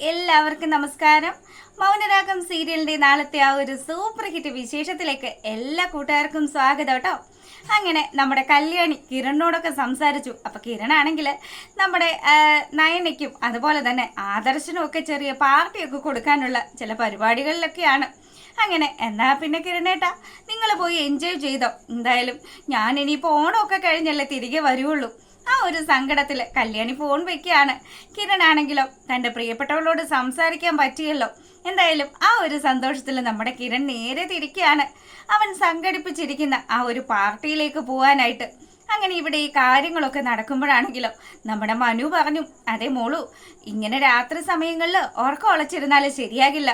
എല്ലാവർക്കും നമസ്കാരം. മൗനരാഗം സീരിയലിന്റെ നാളത്തെ ആ ഒരു സൂപ്പർ ഹിറ്റ് വിശേഷത്തിലേക്ക് എല്ലാ കൂട്ടുകാർക്കും സ്വാഗതം കേട്ടോ. അങ്ങനെ നമ്മുടെ കല്യാണി കിരണിനോടൊക്കെ സംസാരിച്ചു. അപ്പൊ കിരണാണെങ്കിൽ നമ്മുടെ നയനയ്ക്കും അതുപോലെ തന്നെ ആദർശനും ഒക്കെ ചെറിയ പാർട്ടിയൊക്കെ കൊടുക്കാനുള്ള ചില പരിപാടികളിലൊക്കെയാണ്. അങ്ങനെ എന്നാ പിന്നെ കിരണേട്ടാ നിങ്ങൾ പോയി എൻജോയ് ചെയ്തോ. എന്തായാലും ഞാൻ ഇനിയിപ്പോൾ ഓണമൊക്കെ കഴിഞ്ഞല്ലേ തിരികെ വരുള്ളൂ. ആ ഒരു സങ്കടത്തിൽ കല്യാണി ഫോൺ വെക്കുകയാണ്. കിരണാണെങ്കിലോ തൻ്റെ പ്രിയപ്പെട്ടവളോട് സംസാരിക്കാൻ പറ്റിയല്ലോ. എന്തായാലും ആ ഒരു സന്തോഷത്തിൽ നമ്മുടെ കിരൺ നേരെ തിരിക്കുകയാണ് അവൻ സംഘടിപ്പിച്ചിരിക്കുന്ന ആ ഒരു പാർട്ടിയിലേക്ക് പോകാനായിട്ട്. അങ്ങനെ ഇവിടെ ഈ കാര്യങ്ങളൊക്കെ നടക്കുമ്പോഴാണെങ്കിലോ നമ്മുടെ മനു പറഞ്ഞു, അതെ മോളു, ഇങ്ങനെ രാത്രി സമയങ്ങളിൽ ഉറക്കം ഉളച്ചിരുന്നാൽ ശരിയാകില്ല,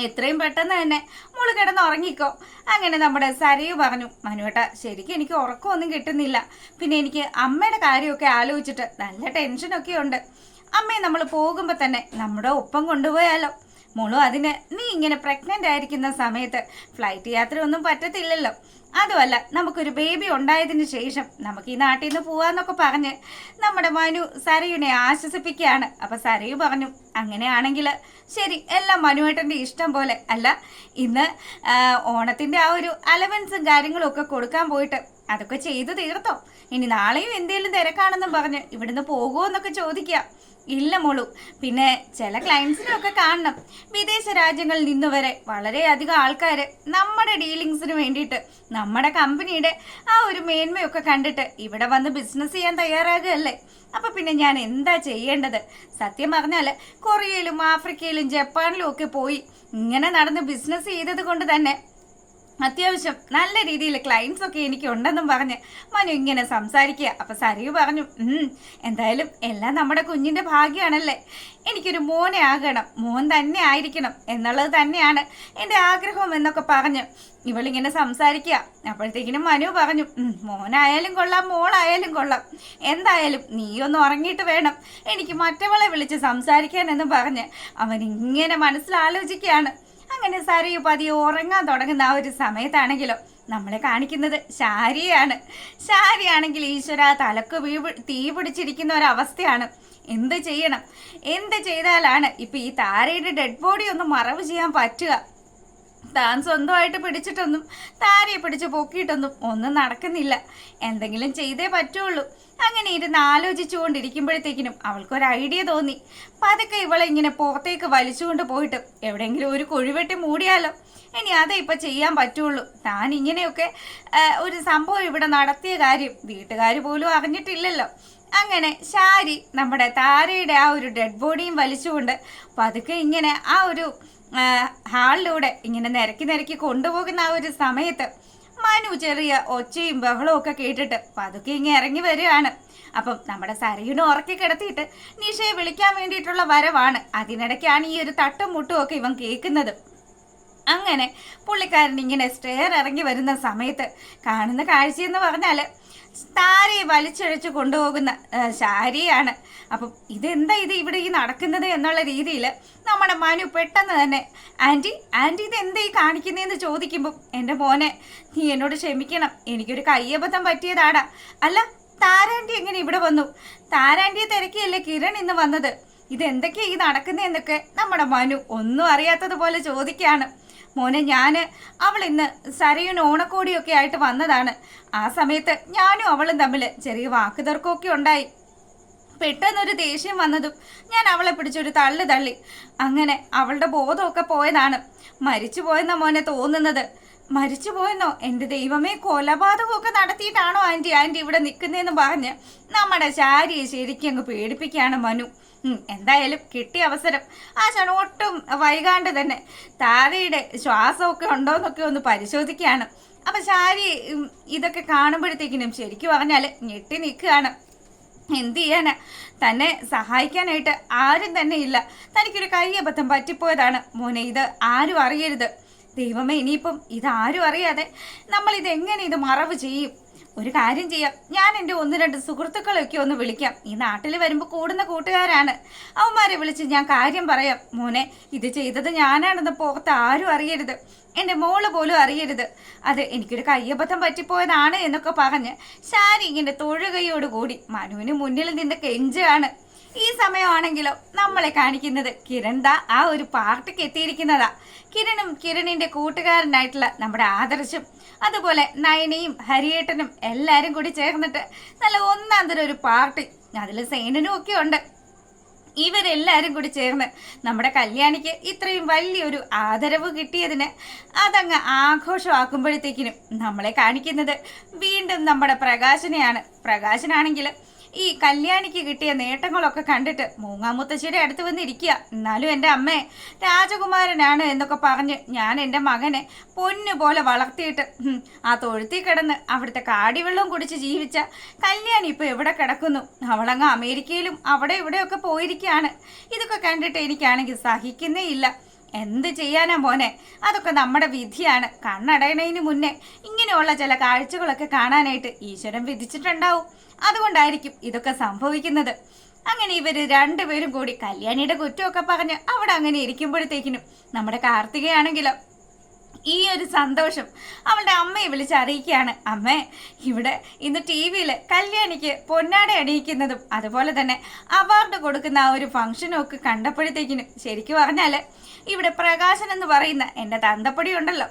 എത്രയും പെട്ടെന്ന് തന്നെ മോള് കിടന്ന് ഉറങ്ങിക്കോ. അങ്ങനെ നമ്മുടെ സരയു പറഞ്ഞു, മനുവേട്ട ശരിക്കും എനിക്ക് ഉറക്കമൊന്നും കിട്ടുന്നില്ല, പിന്നെ എനിക്ക് അമ്മയുടെ കാര്യമൊക്കെ ആലോചിച്ചിട്ട് നല്ല ടെൻഷനൊക്കെ ഉണ്ട്. അമ്മയെ നമ്മൾ പോകുമ്പോൾ തന്നെ നമ്മുടെ ഒപ്പം കൊണ്ടുപോയാലോ. മോളും അതിന് നീ ഇങ്ങനെ പ്രഗ്നൻ്റ് ആയിരിക്കുന്ന സമയത്ത് ഫ്ലൈറ്റ് യാത്ര ഒന്നും പറ്റത്തില്ലല്ലോ. അതുമല്ല നമുക്കൊരു ബേബി ഉണ്ടായതിന് ശേഷം നമുക്ക് ഈ നാട്ടിൽ നിന്ന് പോവാന്നൊക്കെ പറഞ്ഞ് നമ്മുടെ മനു സരയുനെ ആശ്വസിപ്പിക്കുകയാണ്. അപ്പം സരയു പറഞ്ഞു, അങ്ങനെയാണെങ്കിൽ ശരി, എല്ലാം മനുവേട്ടൻ്റെ ഇഷ്ടം പോലെ. അല്ല ഇന്ന് ഓണത്തിൻ്റെ ആ ഒരു അലവൻസും കാര്യങ്ങളും ഒക്കെ കൊടുക്കാൻ പോയിട്ട് അതൊക്കെ ചെയ്തു തീർത്തോ? ഇനി നാളെയും എന്തെങ്കിലും തിരക്കാണെന്നും പറഞ്ഞ് ഇവിടുന്ന് പോകുമോ എന്നൊക്കെ ചോദിക്കുക. ഇല്ല മോളു, പിന്നെ ചില ക്ലയൻസിനൊക്കെ കാണണം. വിദേശ രാജ്യങ്ങളിൽ നിന്ന് വരെ വളരെയധികം ആൾക്കാർ നമ്മുടെ ഡീലിങ്സിന് വേണ്ടിയിട്ട് നമ്മുടെ കമ്പനിയുടെ ആ ഒരു മേന്മയൊക്കെ കണ്ടിട്ട് ഇവിടെ വന്ന് ബിസിനസ് ചെയ്യാൻ തയ്യാറാകുകയല്ലേ. അപ്പം പിന്നെ ഞാൻ എന്താ ചെയ്യേണ്ടത്? സത്യം പറഞ്ഞാൽ കൊറിയയിലും ആഫ്രിക്കയിലും ജപ്പാനിലും ഒക്കെ പോയി ഇങ്ങനെ നടന്ന് ബിസിനസ് ചെയ്തത് കൊണ്ട് തന്നെ അത്യാവശ്യം നല്ല രീതിയിൽ ക്ലയൻസ് ഒക്കെ എനിക്ക് ഉണ്ടെന്നും പറഞ്ഞ് മനു ഇങ്ങനെ സംസാരിക്കുക. അപ്പം സരയു പറഞ്ഞു, എന്തായാലും എല്ലാം നമ്മുടെ കുഞ്ഞിൻ്റെ ഭാഗ്യമാണല്ലേ. എനിക്കൊരു മോനെ ആകണം, മോൻ തന്നെ ആയിരിക്കണം എന്നുള്ളത് തന്നെയാണ് എൻ്റെ ആഗ്രഹം എന്നൊക്കെ പറഞ്ഞ് ഇവളിങ്ങനെ സംസാരിക്കുക. അപ്പോഴത്തേക്കിനും മനു പറഞ്ഞു, മോനായാലും കൊള്ളാം മോളായാലും കൊള്ളാം, എന്തായാലും നീയൊന്ന് ഉറങ്ങിയിട്ട് വേണം എനിക്ക് മറ്റവളെ വിളിച്ച് സംസാരിക്കാൻ എന്ന് പറഞ്ഞ് അവൻ ഇങ്ങനെ മനസ്സിലാലോചിക്കുകയാണ്. അങ്ങനെ സരയു പതിയെ ഉറങ്ങാൻ തുടങ്ങുന്ന ആ ഒരു സമയത്താണെങ്കിലോ നമ്മളെ കാണിക്കുന്നത് ശാരിയാണ്. ശാരിയാണെങ്കിൽ ഈശ്വര തലക്ക് തീ പിടിച്ചിരിക്കുന്ന ഒരവസ്ഥയാണ്. എന്ത് ചെയ്യണം, എന്ത് ചെയ്താലാണ് ഇപ്പം ഈ താരയുടെ ഡെഡ് ബോഡി ഒന്ന് മറവ് ചെയ്യാൻ പറ്റുക? താൻ സ്വന്തമായിട്ട് പിടിച്ചിട്ടൊന്നും താരയെ പിടിച്ച് പൊക്കിയിട്ടൊന്നും ഒന്നും നടക്കുന്നില്ല. എന്തെങ്കിലും ചെയ്തേ പറ്റുള്ളൂ. അങ്ങനെ ഇരുന്ന് ആലോചിച്ചുകൊണ്ടിരിക്കുമ്പോഴത്തേക്കിനും അവൾക്കൊരു ഐഡിയ തോന്നി. പതുക്കെ ഇവളെ ഇങ്ങനെ പുറത്തേക്ക് വലിച്ചുകൊണ്ട് പോയിട്ട് എവിടെയെങ്കിലും ഒരു കുഴിവെട്ടി മൂടിയാലോ. ഇനി അതേ ഇപ്പം ചെയ്യാൻ പറ്റുള്ളൂ. താൻ ഇങ്ങനെയൊക്കെ ഒരു സംഭവം ഇവിടെ നടത്തിയ കാര്യം വീട്ടുകാർ പോലും അറിഞ്ഞിട്ടില്ലല്ലോ. അങ്ങനെ ശാരി നമ്മുടെ താരയുടെ ആ ഒരു ഡെഡ് ബോഡിയും വലിച്ചുകൊണ്ട് പതുക്കെ ഇങ്ങനെ ആ ഒരു ഹാളിലൂടെ ഇങ്ങനെ നിരക്കി കൊണ്ടുപോകുന്ന ആ ഒരു സമയത്ത് മനു ചെറിയ ഒച്ചയും ബഹളവും ഒക്കെ കേട്ടിട്ട് പതുക്കെ ഇങ്ങനെ ഇറങ്ങി വരികയാണ്. അപ്പം നമ്മുടെ സരയുനെ ഉറക്കി കിടത്തിയിട്ട് നിഷയെ വിളിക്കാൻ വേണ്ടിയിട്ടുള്ള വരവാണ്. അതിനിടയ്ക്കാണ് ഈ ഒരു തട്ടും മുട്ടും ഒക്കെ ഇവൻ കേൾക്കുന്നത്. അങ്ങനെ പുള്ളിക്കാരൻ ഇങ്ങനെ സ്റ്റെയർ ഇറങ്ങി വരുന്ന സമയത്ത് കാണുന്ന കാഴ്ചയെന്ന് പറഞ്ഞാൽ താരയെ വലിച്ചഴച്ച് കൊണ്ടുപോകുന്ന ശാരിയാണ്. അപ്പം ഇതെന്താ ഇവിടെ ഈ നടക്കുന്നത് എന്നുള്ള രീതിയിൽ നമ്മുടെ മനു പെട്ടെന്ന് തന്നെ ആൻറ്റി ഇതെന്താ ഈ കാണിക്കുന്നതെന്ന് ചോദിക്കുമ്പം, എൻ്റെ മോനെ നീ എന്നോട് ക്ഷമിക്കണം, എനിക്കൊരു കയ്യബദ്ധം പറ്റിയതാടാ. അല്ല താരാൻറ്റി എങ്ങനെ ഇവിടെ വന്നു? താരാൻറ്റിയെ തിരക്കിയല്ലേ കിരൺ ഇന്ന് വന്നത്? ഇതെന്തൊക്കെയാ ഈ നടക്കുന്നതെന്നൊക്കെ നമ്മുടെ മനു ഒന്നും അറിയാത്തതുപോലെ ചോദിക്കുകയാണ്. മോനെ അവൾ ഇന്ന് സരയുന് ഓണക്കോടിയൊക്കെ ആയിട്ട് വന്നതാണ്. ആ സമയത്ത് ഞാനും അവളും തമ്മിൽ ചെറിയ വാക്കുതർക്കമൊക്കെ ഉണ്ടായി. പെട്ടെന്നൊരു ദേഷ്യം വന്നതും ഞാൻ അവളെ പിടിച്ചൊരു തള്ളി. അങ്ങനെ അവളുടെ ബോധമൊക്കെ പോയതാണ്. മരിച്ചു പോയെന്നാ മോനെ തോന്നുന്നത്. മരിച്ചു പോയെന്നോ? എൻ്റെ ദൈവമേ, കൊലപാതകമൊക്കെ നടത്തിയിട്ടാണോ ആൻറ്റി ഇവിടെ നിൽക്കുന്നതെന്ന് പറഞ്ഞ് നമ്മുടെ ശാരിയെ ശരിക്കും അങ്ങ് പേടിപ്പിക്കുകയാണ് മനു. എന്തായാലും കിട്ടിയ അവസരം ആശാൻ ഒട്ടും വൈകാണ്ട് തന്നെ താരയുടെ ശ്വാസമൊക്കെ ഉണ്ടോയെന്നൊക്കെ ഒന്ന് പരിശോധിക്കുകയാണ്. അപ്പം ശാരി ഇതൊക്കെ കാണുമ്പോഴത്തേക്കിനും ശരിക്കും പറഞ്ഞാൽ ഞെട്ടി നിൽക്കുകയാണ്. എന്ത് ചെയ്യാനാ, തന്നെ സഹായിക്കാനായിട്ട് ആരും തന്നെ ഇല്ല. തനിക്കൊരു കയ്യബദ്ധം പറ്റിപ്പോയതാണ് മോനെ, ഇത് ആരും അറിയരുത്. ദൈവമേ, ഇനിയിപ്പം ഇതാരും അറിയാതെ നമ്മളിതെങ്ങനെ ഇത് മറവ് ചെയ്യും? ഒരു കാര്യം ചെയ്യാം, ഞാൻ എൻ്റെ 1-2 സുഹൃത്തുക്കളൊക്കെ ഒന്ന് വിളിക്കാം. ഈ നാട്ടിൽ വരുമ്പോൾ കൂടുന്ന കൂട്ടുകാരാണ്, അവന്മാരെ വിളിച്ച് ഞാൻ കാര്യം പറയാം. മോനെ, ഇത് ചെയ്തത് ഞാനാണെന്ന് പുറത്ത് ആരും അറിയരുത്, എൻ്റെ മോള് പോലും അറിയരുത്. അത് എനിക്കൊരു കയ്യബദ്ധം പറ്റിപ്പോയതാണ് എന്നൊക്കെ പറഞ്ഞ് ശാരി ഇങ്ങനെ തൊഴുകയോടുകൂടി മനുവിന് മുന്നിൽ നിന്ന് കെഞ്ചാണ്. ഈ സമയമാണെങ്കിലോ നമ്മളെ കാണിക്കുന്നത് കിരൺ ദാ ആ ഒരു പാർട്ടിക്ക് എത്തിയിരിക്കുന്നതാ. കിരണും കിരണിന്റെ കൂട്ടുകാരനായിട്ടുള്ള നമ്മുടെ ആദർശും അതുപോലെ നയനയും ഹരിയേട്ടനും എല്ലാരും കൂടി ചേർന്നിട്ട് നല്ല ഒന്നാം തരം ഒരു പാർട്ടി, അതിൽ സേനനും ഒക്കെ ഉണ്ട്. ഇവരെല്ലാരും കൂടി ചേർന്ന് നമ്മുടെ കല്യാണിക്ക് ഇത്രയും വലിയൊരു ആദരവ് കിട്ടിയതിന് അതങ്ങ് ആഘോഷമാക്കുമ്പോഴത്തേക്കിനും നമ്മളെ കാണിക്കുന്നത് വീണ്ടും നമ്മുടെ പ്രകാശനെയാണ്. പ്രകാശനാണെങ്കിൽ ഈ കല്യാണിക്ക് കിട്ടിയ നേട്ടങ്ങളൊക്കെ കണ്ടിട്ട് മൂങ്ങാമുത്തശ്ശിയുടെ അടുത്ത് വന്നിരിക്കുക. എന്നാലും എൻ്റെ അമ്മേ, രാജകുമാരനാണ് എന്നൊക്കെ പറഞ്ഞ് ഞാൻ എൻ്റെ മകനെ പൊന്നു പോലെ വളർത്തിയിട്ട് ആ തൊഴുത്തിൽ കിടന്ന് അവിടുത്തെ കാടിവെള്ളവും കുടിച്ച് ജീവിച്ച കല്യാണി ഇപ്പോൾ എവിടെ കിടക്കുന്നു? അവളങ്ങ് അമേരിക്കയിലും അവിടെ ഇവിടെയൊക്കെ പോയിരിക്കുകയാണ്. ഇതൊക്കെ കണ്ടിട്ട് എനിക്കാണെങ്കിൽ സഹിക്കുന്നേ ഇല്ല. എന്ത് ചെയ്യാനാ മോനെ, അതൊക്കെ നമ്മുടെ വിധിയാണ്. കണ്ണടയണതിന് മുന്നേ ഇങ്ങനെയുള്ള ചില കാഴ്ചകളൊക്കെ കാണാനായിട്ട് ഈശ്വരൻ വിധിച്ചിട്ടുണ്ടാവും. അതുകൊണ്ടായിരിക്കും ഇതൊക്കെ സംഭവിക്കുന്നത്. അങ്ങനെ ഇവര് രണ്ടുപേരും കൂടി കല്യാണിയുടെ കുറ്റമൊക്കെ പറഞ്ഞ് അവിടെ അങ്ങനെ ഇരിക്കുമ്പോഴത്തേക്കിനും നമ്മുടെ കാർത്തികയാണെങ്കിലോ ഈ ഒരു സന്തോഷം അവളുടെ അമ്മയെ വിളിച്ചറിയിക്കുകയാണ്. അമ്മേ, ഇവിടെ ഇന്ന് ടി വിയിൽ കല്യാണിക്ക് പൊന്നാട അണിയിക്കുന്നതും അതുപോലെ തന്നെ അവാർഡ് കൊടുക്കുന്ന ആ ഒരു ഫംഗ്ഷനും ഒക്കെ കണ്ടപ്പോഴത്തേക്കിനും ശരിക്കും പറഞ്ഞാൽ ഇവിടെ പ്രകാശൻ എന്ന് പറയുന്ന എൻ്റെ തന്തപ്പടി ഉണ്ടല്ലോ,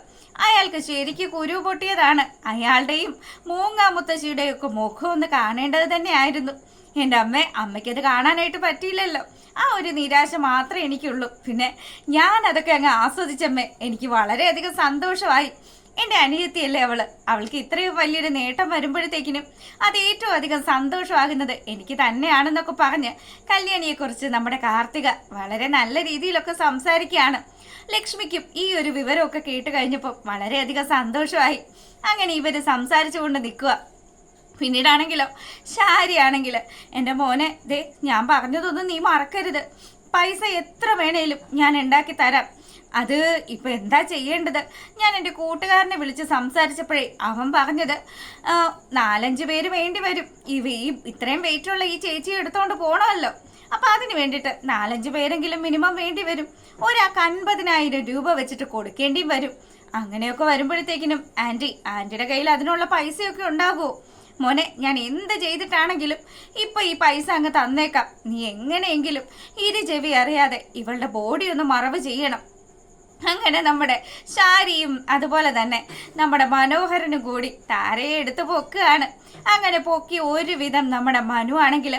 അയാൾക്ക് ശരിക്കും കുരു പൊട്ടിയതാണ്. അയാളുടെയും മൂങ്ങാമുത്തശ്ശിയുടെയും ഒക്കെ മുഖം ഒന്ന് കാണേണ്ടത് തന്നെയായിരുന്നു. എൻ്റെ അമ്മയ്ക്കത് കാണാനായിട്ട് പറ്റിയില്ലല്ലോ. ആ ഒരു നിരാശ മാത്രമേ എനിക്കുള്ളൂ. പിന്നെ ഞാൻ അതൊക്കെ അങ്ങ് ആസ്വദിച്ചമ്മേ. എനിക്ക് വളരെയധികം സന്തോഷമായി. എൻ്റെ അനിയത്തിയല്ലേ അവൾക്ക് ഇത്രയും വലിയൊരു നേട്ടം വരുമ്പോഴത്തേക്കിനും അത് ഏറ്റവും അധികം സന്തോഷമാകുന്നത് എനിക്ക് തന്നെയാണെന്നൊക്കെ പറഞ്ഞ് കല്യാണിയെക്കുറിച്ച് നമ്മുടെ കാർത്തിക വളരെ നല്ല രീതിയിലൊക്കെ സംസാരിക്കുകയാണ്. ലക്ഷ്മിക്കും ഈ ഒരു വിവരമൊക്കെ കേട്ട് കഴിഞ്ഞപ്പോൾ വളരെയധികം സന്തോഷമായി. അങ്ങനെ ഇവർ സംസാരിച്ചു കൊണ്ട് നിൽക്കുക. പിന്നീടാണെങ്കിലോ ശാരിയാണെങ്കിൽ എൻ്റെ മോനെ, ദേ ഞാൻ പറഞ്ഞതൊന്നും നീ മറക്കരുത്. പൈസ എത്ര വേണേലും ഞാൻ ഉണ്ടാക്കി തരാം. അത് ഇപ്പം എന്താ ചെയ്യേണ്ടത്? ഞാൻ എൻ്റെ കൂട്ടുകാരനെ വിളിച്ച് സംസാരിച്ചപ്പോഴേ അവൻ പറഞ്ഞത് 4-5 പേര് വേണ്ടി വരും. ഇത്രയും വെയിറ്റുള്ള ഈ ചേച്ചിയെ എടുത്തുകൊണ്ട് പോകണമല്ലോ. അപ്പം അതിന് വേണ്ടിയിട്ട് 4-5 പേരെങ്കിലും മിനിമം വേണ്ടി വരും. ഒരാൾക്ക് 50,000 രൂപ വെച്ചിട്ട് കൊടുക്കേണ്ടിയും വരും. അങ്ങനെയൊക്കെ വരുമ്പോഴത്തേക്കിനും ആൻറ്റിയുടെ കയ്യിൽ അതിനുള്ള പൈസയൊക്കെ ഉണ്ടാകുമോ? മോനെ, ഞാൻ എന്ത് ചെയ്തിട്ടാണെങ്കിലും ഇപ്പം ഈ പൈസ അങ്ങ് തന്നേക്കാം. നീ എങ്ങനെയെങ്കിലും ചെവി അറിയാതെ ഇവളുടെ ബോഡി ഒന്ന് മറവ് ചെയ്യണം. അങ്ങനെ നമ്മുടെ ശാരിയും അതുപോലെ തന്നെ നമ്മുടെ മനോഹരനും കൂടി താരയെ എടുത്ത് പൊക്കുകയാണ്. അങ്ങനെ പൊക്കി ഒരുവിധം നമ്മുടെ മനു ആണെങ്കിൽ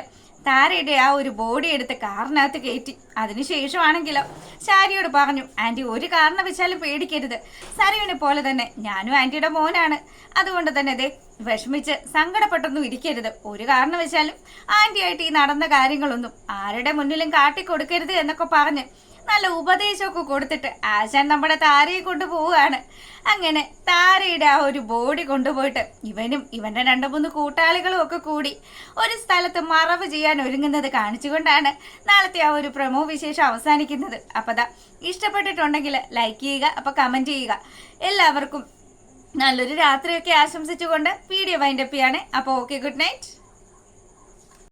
താരയുടെ ആ ഒരു ബോഡി എടുത്ത് കാറിനകത്ത് കയറ്റി. അതിനുശേഷമാണെങ്കിലോ ശാരിയോട് പറഞ്ഞു, ആൻറ്റി ഒരു കാരണവശാലും പേടിക്കരുത്. സരയുവിനെ പോലെ തന്നെ ഞാനും ആൻറ്റിയുടെ മോനാണ്. അതുകൊണ്ട് തന്നെ ദേ വിഷമിച്ച് സങ്കടപ്പെട്ടൊന്നും ഇരിക്കരുത്. ഒരു കാരണവശാലും ആൻറ്റിയായിട്ട് ഈ നടന്ന കാര്യങ്ങളൊന്നും ആരുടെ മുന്നിലും കാട്ടിക്കൊടുക്കരുത് എന്നൊക്കെ പറഞ്ഞ് നല്ല ഉപദേശമൊക്കെ കൊടുത്തിട്ട് ആശാൻ നമ്മുടെ താരയെ കൊണ്ടുപോവുകയാണ്. അങ്ങനെ താരയുടെ ആ ഒരു ബോഡി കൊണ്ടുപോയിട്ട് ഇവനും ഇവന്റെ 2-3 കൂട്ടാളികളും ഒക്കെ കൂടി ഒരു സ്ഥലത്ത് മറവ് ചെയ്യാൻ ഒരുങ്ങുന്നത് കാണിച്ചുകൊണ്ടാണ് നാളത്തെ ആ ഒരു പ്രമോ വിശേഷം അവസാനിക്കുന്നത്. അപ്പോൾ ദാ ഇഷ്ടപ്പെട്ടിട്ടുണ്ടെങ്കിൽ ലൈക്ക് ചെയ്യുക, അപ്പോൾ കമൻറ്റ് ചെയ്യുക. എല്ലാവർക്കും നല്ലൊരു രാത്രിയൊക്കെ ആശംസിച്ചുകൊണ്ട് വീഡിയോ വൈൻഡപ്പ് ചെയ്യാണ്. അപ്പോൾ ഓക്കെ, ഗുഡ് നൈറ്റ്.